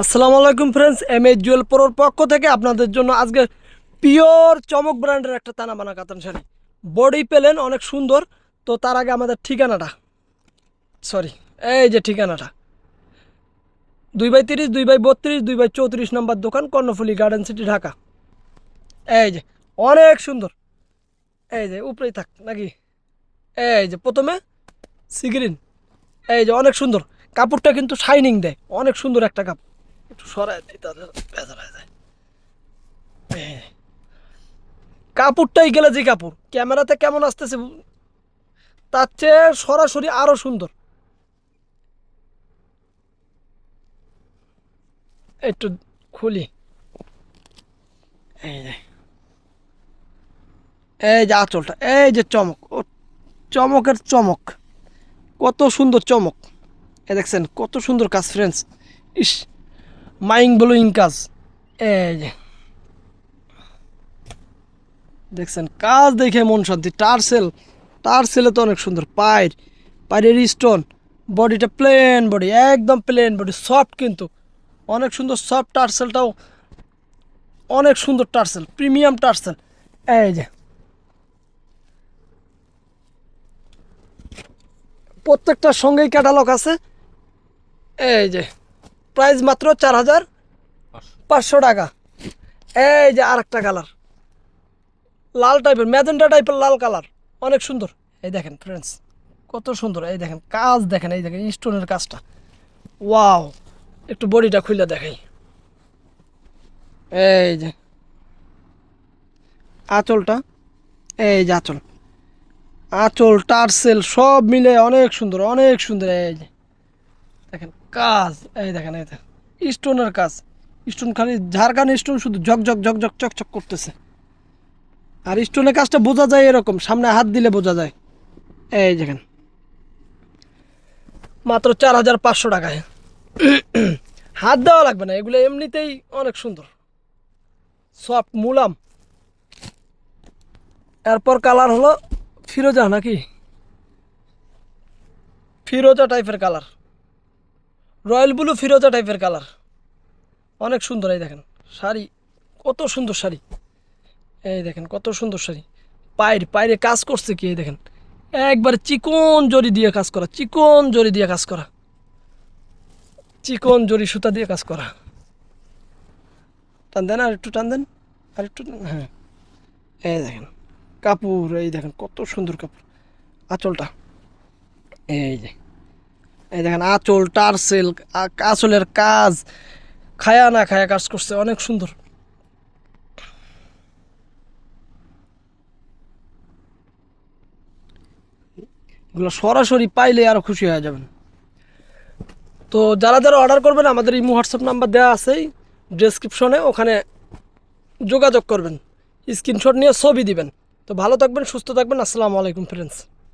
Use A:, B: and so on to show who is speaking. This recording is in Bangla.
A: আসসালামু আলাইকুম ফ্রেন্ডস, এমএ জুয়েল প্রোর পক্ষ থেকে আপনাদের জন্য আজকে পিওর চমক ব্র্যান্ডের একটা তানাবানা কাতান শাড়ি বডি পেলেন অনেক সুন্দর। তো তার আগে আমাদের ঠিকানাটা, সরি, এই যে ঠিকানাটা 2/30, 2/32, 2/34 নম্বর দোকান, কর্ণফুলী গার্ডেন সিটি, ঢাকা। এই যে অনেক সুন্দর, এই যে উপরেই থাক নাকি, এই যে প্রথমে সিগ্রিন, এই যে অনেক সুন্দর কাপড়টা, কিন্তু শাইনিং দেয়, অনেক সুন্দর একটা কাপড়। একটু সরাই দেয় তাদের বেজার হয়ে যায়। কাপড়টাই গেলে যে কাপড় ক্যামেরাতে কেমন আসতেছে তার চেয়ে সরাসরি আরো সুন্দর। একটু খুলি, এই যে এই যে আঁচলটা, এই যে চমক, ও চমকের চমক, কত সুন্দর চমক। এ দেখছেন কত সুন্দর কাজ ফ্রেন্ডস, ইস, মাইন্ড ব্লোয়িং কাজ। এই যে দেখছেন কাজ দেখে মন শান্তি। টার্সেলে তো অনেক সুন্দর, পায়ের স্টোন, বডিটা প্লেন বডি, একদম প্লেন বডি, সফট কিন্তু অনেক সুন্দর। সফট টার্সেলটাও অনেক সুন্দর, টার্সেল প্রিমিয়াম টার্সেল। এই যে প্রত্যেকটার সঙ্গেই ক্যাটালগ আছে। এই যে প্রাইস মাত্র 4,500 টাকা। এই যে আরেকটা কালার, লাল টাইপের, ম্যাজেন্টা টাইপের লাল কালার, অনেক সুন্দর। এই দেখেন ফ্রেন্ডস কত সুন্দর, এই দেখেন কাজ দেখেন, এই দেখেন স্টোনের কাজটা, ওয়াও। একটু বডিটা খুলে দেখাই, এই যে আঁচলটা, এই যে আঁচল টার্সেল সব মিলে অনেক সুন্দর, অনেক সুন্দর। এই যে দেখেন কাজ, এই দেখেন, এই দেখেন স্টোনের কাজ, স্টোন খালি ঝাড়খান স্টোন, শুধু ঝকঝক ঝকঝক চকচক করতেছে। আর স্টোনের কাজটা বোঝা যায় এরকম, সামনে হাত দিলে বোঝা যায়। এই দেখেন মাত্র 4,500 টাকায়, হাত দেওয়া লাগবে না, এগুলো এমনিতেই অনেক সুন্দর, সফট মুলাম। এরপর কালার হলো ফিরোজা, নাকি ফিরোজা টাইপের কালার, রয়্যাল ব্লু ফিরোজা টাইপের কালার, অনেক সুন্দর। এই দেখেন শাড়ি, কত সুন্দর শাড়ি, এই দেখেন কত সুন্দর শাড়ি। পায়ের কাজ করছে কি, এই দেখেন একবারে চিকন জরি দিয়ে কাজ করা, চিকন জরি দিয়ে কাজ করা, চিকন জরি সুতা দিয়ে কাজ করা। টান দেন, আর একটু টান দেন, আর একটু, হ্যাঁ। এই দেখেন কাপড়, এই দেখেন কত সুন্দর কাপড়। আঁচলটা, এই যে এই দেখেন আঁচল টার্সেল, আঁচলের কাজ খায়া না খায়া কাজ করছে, অনেক সুন্দর। এগুলো সরাসরি পাইলে আরো খুশি হয়ে যাবেন। তো যারা যারা অর্ডার করবেন, আমাদের ইমো হোয়াটসঅ্যাপ নাম্বার দেওয়া আছেই ডেসক্রিপশনে, ওখানে যোগাযোগ করবেন, স্ক্রিনশট নিয়ে ছবি দিবেন। তো ভালো থাকবেন, সুস্থ থাকবেন, আসসালামু আলাইকুম ফ্রেন্ডস।